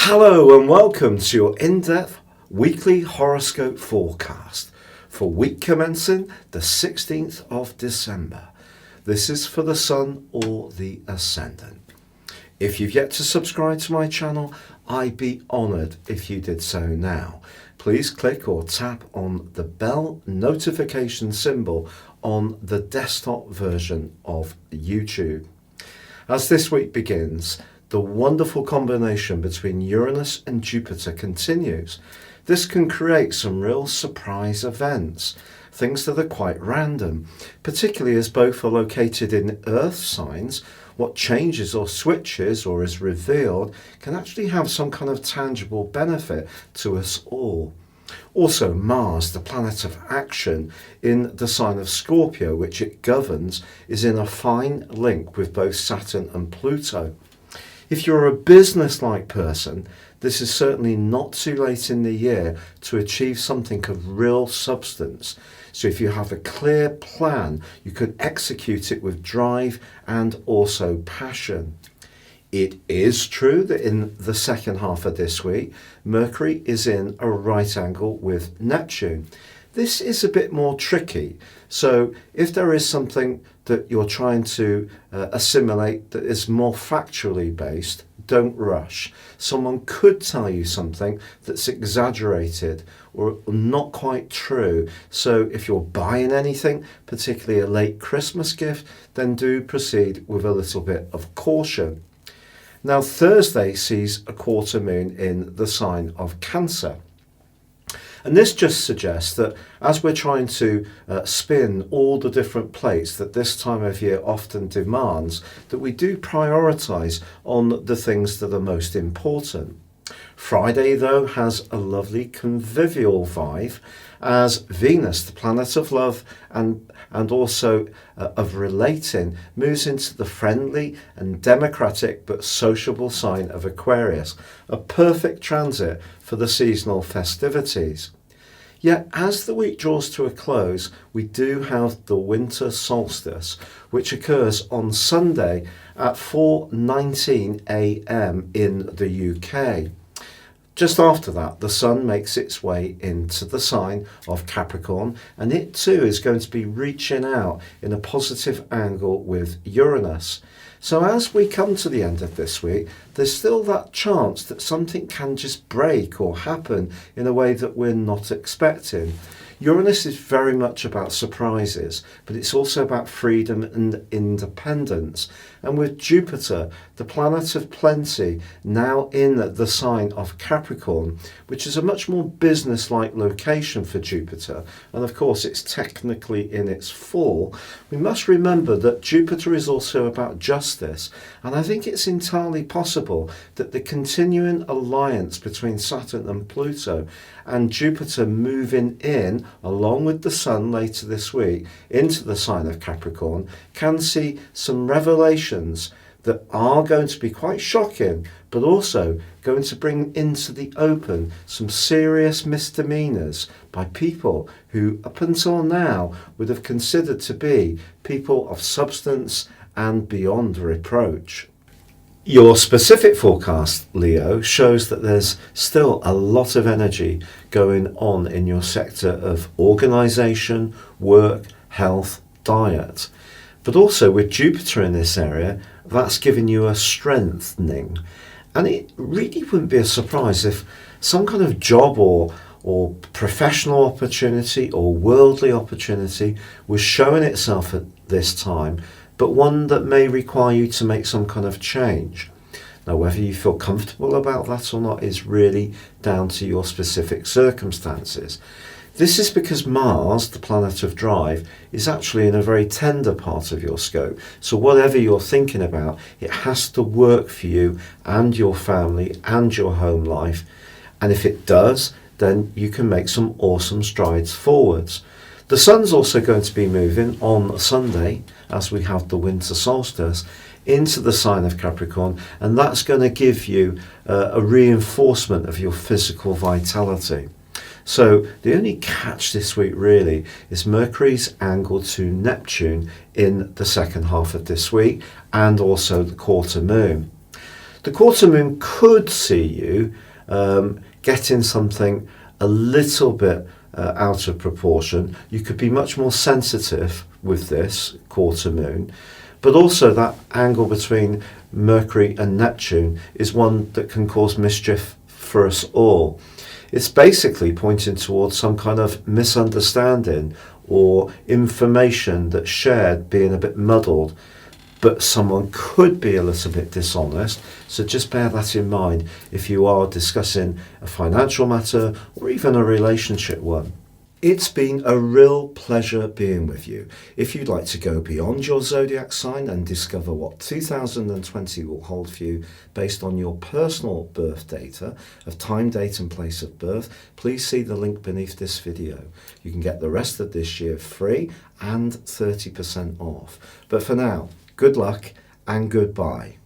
Hello and welcome to your in-depth weekly horoscope forecast for week commencing the 16th of December. This is for the Sun or the Ascendant. If you've yet to subscribe to my channel, I'd be honoured if you did so now. Please click or tap on the bell notification symbol on the desktop version of YouTube. As this week begins, the wonderful combination between Uranus and Jupiter continues. This can create some real surprise events, things that are quite random, particularly as both are located in earth signs. What changes or switches or is revealed can actually have some kind of tangible benefit to us all. Also, Mars, the planet of action in the sign of Scorpio, which it governs, is in a fine link with both Saturn and Pluto. If you're a business-like person, this is certainly not too late in the year to achieve something of real substance. So if you have a clear plan, you can execute it with drive and also passion. It is true that in the second half of this week, Mercury is in a right angle with Neptune. This is a bit more tricky. So if there is something that you're trying to assimilate that is more factually based, don't rush. Someone could tell you something that's exaggerated or not quite true. So if you're buying anything, particularly a late Christmas gift, then do proceed with a little bit of caution. Now, Thursday sees a quarter moon in the sign of Cancer. And this just suggests that as we're trying to spin all the different plates that this time of year often demands, that we do prioritise on the things that are most important. Friday, though, has a lovely convivial vibe as Venus, the planet of love and also of relating, moves into the friendly and democratic but sociable sign of Aquarius, a perfect transit for the seasonal festivities. Yet as the week draws to a close, we do have the winter solstice, which occurs on Sunday at 4:19 a.m. in the UK. Just after that, the Sun makes its way into the sign of Capricorn, and it too is going to be reaching out in a positive angle with Uranus. So as we come to the end of this week, there's still that chance that something can just break or happen in a way that we're not expecting. Uranus is very much about surprises, but it's also about freedom and independence. And with Jupiter, the planet of plenty, now in the sign of Capricorn, which is a much more business-like location for Jupiter, and of course it's technically in its fall, we must remember that Jupiter is also about justice. And I think it's entirely possible that the continuing alliance between Saturn and Pluto and Jupiter moving in, along with the Sun later this week, into the sign of Capricorn, can see some revelations that are going to be quite shocking, but also going to bring into the open some serious misdemeanors by people who up until now would have considered to be people of substance and beyond reproach. Your specific forecast, Leo, shows that there's still a lot of energy going on in your sector of organisation, work, health, diet. But also with Jupiter in this area, that's giving you a strengthening. And it really wouldn't be a surprise if some kind of job or professional opportunity or worldly opportunity was showing itself at this time, but one that may require you to make some kind of change. Now, whether you feel comfortable about that or not is really down to your specific circumstances. This is because Mars, the planet of drive, is actually in a very tender part of your scope. So whatever you're thinking about, it has to work for you and your family and your home life. And if it does, then you can make some awesome strides forwards. The Sun's also going to be moving on Sunday, as we have the winter solstice, into the sign of Capricorn, and that's going to give you a reinforcement of your physical vitality. So the only catch this week really is Mercury's angle to Neptune in the second half of this week, and also the quarter moon. The quarter moon could see you getting something a little bit out of proportion. You could be much more sensitive with this quarter moon, but also that angle between Mercury and Neptune is one that can cause mischief for us all. It's basically pointing towards some kind of misunderstanding or information that's shared being a bit muddled, but someone could be a little bit dishonest. So just bear that in mind if you are discussing a financial matter or even a relationship one. It's been a real pleasure being with you. If you'd like to go beyond your zodiac sign and discover what 2020 will hold for you based on your personal birth data of time, date and place of birth, please see the link beneath this video. You can get the rest of this year free and 30% off. But for now, good luck and goodbye.